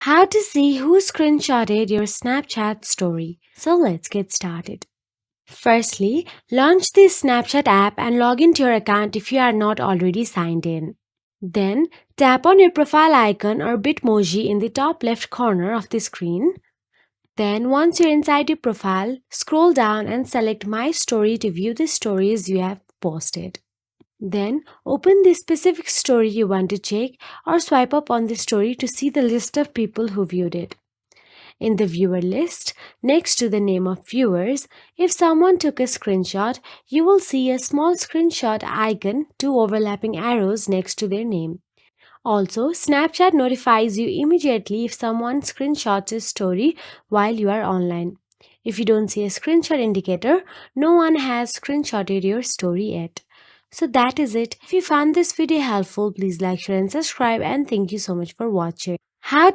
How to see who screenshotted your Snapchat story. So let's get started. Firstly, launch the Snapchat app and log into your account if you are not already signed in. Then, tap on your profile icon or Bitmoji in the top left corner of the screen. Then, once you're inside your profile, scroll down and select My Story to view the stories you have posted. Then, open the specific story you want to check or swipe up on the story to see the list of people who viewed it. In the viewer list, next to the name of viewers, if someone took a screenshot, you will see a small screenshot icon, two overlapping arrows next to their name. Also, Snapchat notifies you immediately if someone screenshots a story while you are online. If you don't see a screenshot indicator, no one has screenshotted your story yet. So that is it. If you found this video helpful, please like, share and subscribe, and thank you so much for watching. How